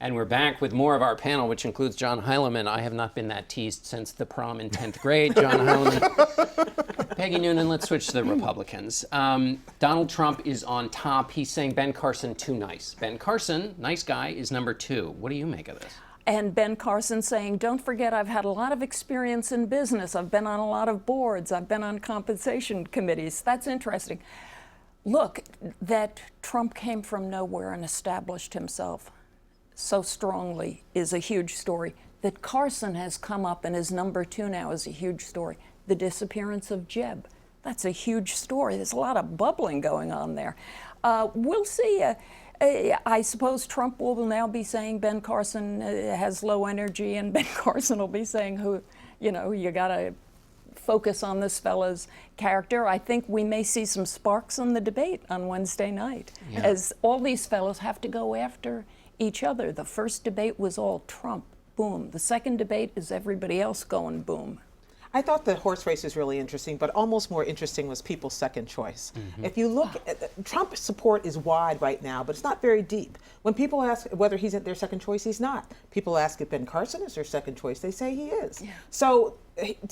And we're back with more of our panel, which includes John Heilemann. I have not been that teased since the prom in 10th grade. John Heilemann. Peggy Noonan, let's switch to the Republicans. Donald Trump is on top. He's saying Ben Carson too nice. Ben Carson, nice guy, is number 2. What do you make of this? And Ben Carson saying, don't forget, I've had a lot of experience in business. I've been on a lot of boards. I've been on compensation committees. That's interesting. Look, that Trump came from nowhere and established himself so strongly is a huge story. That Carson has come up and is number 2 now is a huge story. The disappearance of Jeb, that's a huge story. There's a lot of bubbling going on there. We'll see. I suppose Trump will now be saying Ben Carson has low energy, and Ben Carson will be saying, you got to focus on this fella's character. I think we may see some sparks in the debate on Wednesday night, as all these fellows have to go after each other. The first debate was all Trump, boom. The second debate is everybody else going boom. I thought the horse race was really interesting, but almost more interesting was people's second choice. Mm-hmm. If you look at Trump's support is wide right now, but it's not very deep. When people ask whether he's their second choice, he's not. People ask if Ben Carson is their second choice, they say he is. Yeah. So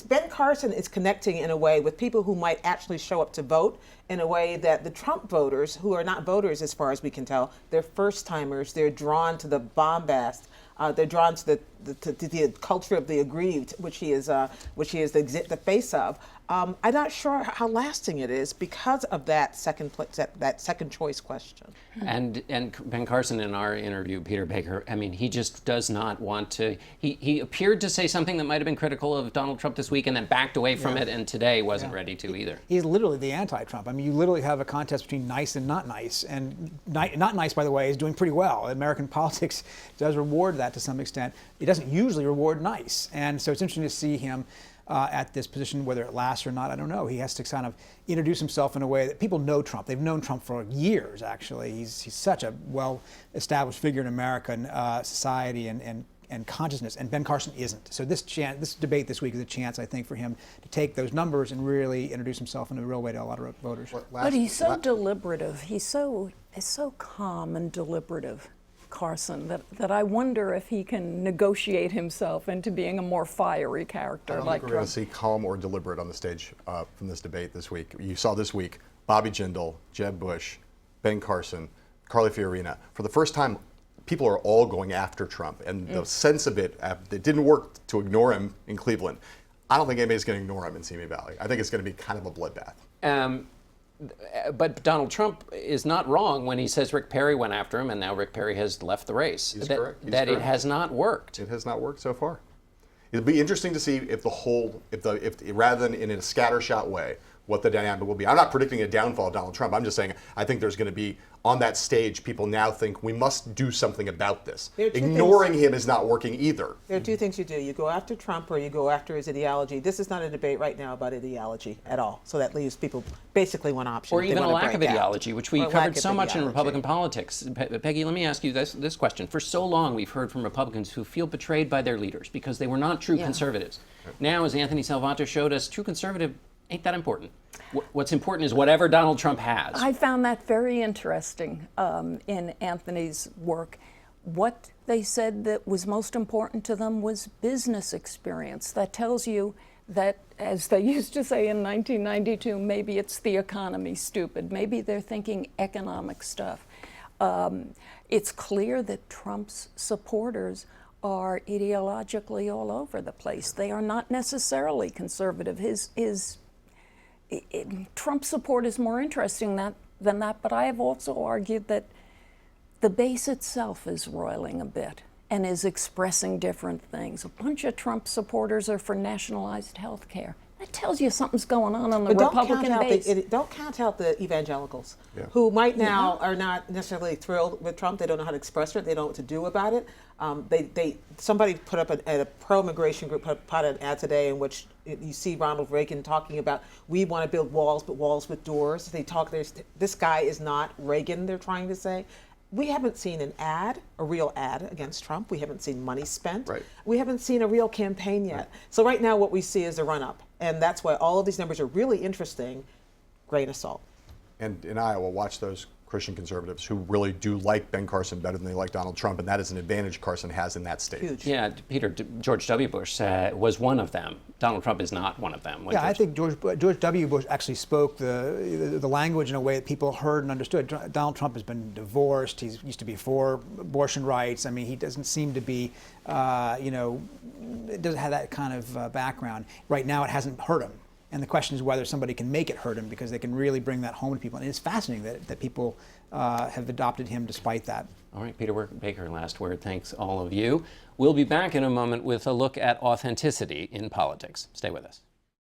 Ben Carson is connecting in a way with people who might actually show up to vote in a way that the Trump voters, who are not voters as far as we can tell, they're first timers, they're drawn to the bombast. They're drawn to the culture of the aggrieved, which he is the face of. I'm not sure how lasting it is because of that second choice question. And Ben Carson, in our interview, Peter Baker, I mean, he just does not want to. He appeared to say something that might have been critical of Donald Trump this week, and then backed away from it, and today wasn't ready to either. He's literally the anti-Trump. I mean, you literally have a contest between nice and not nice, and not nice, by the way, is doing pretty well. American politics does reward that to some extent. It doesn't usually reward nice, and so it's interesting to see him at this position. Whether it lasts or not, I don't know. He has to kind of introduce himself in a way that people know Trump. They've known Trump for years, actually. He's such a well-established figure in American society and consciousness, and Ben Carson isn't. So this debate this week is a chance, I think, for him to take those numbers and really introduce himself in a real way to a lot of voters. But he's so deliberative. He's so calm and deliberative, Carson, that I wonder if he can negotiate himself into being a more fiery character. I don't like think we're going to see calm or deliberate on the stage from this debate this week. You saw this week Bobby Jindal, Jeb Bush, Ben Carson, Carly Fiorina. For the first time, people are all going after Trump, and the sense of it didn't work to ignore him in Cleveland. I don't think anybody's going to ignore him in Simi Valley. I think it's going to be kind of a bloodbath. But Donald Trump is not wrong when he says Rick Perry went after him, and now Rick Perry has left the race. He's correct. He's correct. It has not worked. It has not worked so far. It'll be interesting to see if rather than in a scattershot way, what the dynamic will be. I'm not predicting a downfall of Donald Trump. I'm just saying I think there's going to be, on that stage, people now think we must do something about this. Ignoring him is not working either. There are two things you do. You go after Trump or you go after his ideology. This is not a debate right now about ideology at all. So that leaves people basically one option. Or even a lack of ideology, which we covered so much in Republican politics. Peggy, let me ask you this question. For so long, we've heard from Republicans who feel betrayed by their leaders because they were not true conservatives. Now, as Anthony Salvato showed us, true conservative ain't that important. What's important is whatever Donald Trump has. I found that very interesting in Anthony's work. What they said that was most important to them was business experience. That tells you that, as they used to say in 1992, maybe it's the economy, stupid. Maybe they're thinking economic stuff. It's clear that Trump's supporters are ideologically all over the place. They are not necessarily conservative. Trump's support is more interesting than that, but I have also argued that the base itself is roiling a bit and is expressing different things. A bunch of Trump supporters are for nationalized health care. That tells you something's going on the Republican base. Don't count out the evangelicals, who right now are not necessarily thrilled with Trump. They don't know how to express it. They don't know what to do about it. Somebody put up a pro-immigration group put out an ad today in which you see Ronald Reagan talking about, we want to build walls, but walls with doors. This guy is not Reagan, they're trying to say. We haven't seen a real ad against Trump. We haven't seen money spent. Right. We haven't seen a real campaign yet. Right. So right now what we see is a run-up. And that's why all of these numbers are really interesting. Grain of salt. And in Iowa, watch those Christian conservatives who really do like Ben Carson better than they like Donald Trump, and that is an advantage Carson has in that state. Huge. Yeah, Peter, George W. Bush was one of them. Donald Trump is not one of them. Yeah, I think George W. Bush actually spoke the language in a way that people heard and understood. Donald Trump has been divorced. He used to be for abortion rights. I mean, he doesn't seem to be, it doesn't have that kind of background. Right now, it hasn't hurt him. And the question is whether somebody can make it hurt him, because they can really bring that home to people. And it's fascinating that people have adopted him despite that. All right, Peter Baker, last word. Thanks, all of you. We'll be back in a moment with a look at authenticity in politics. Stay with us.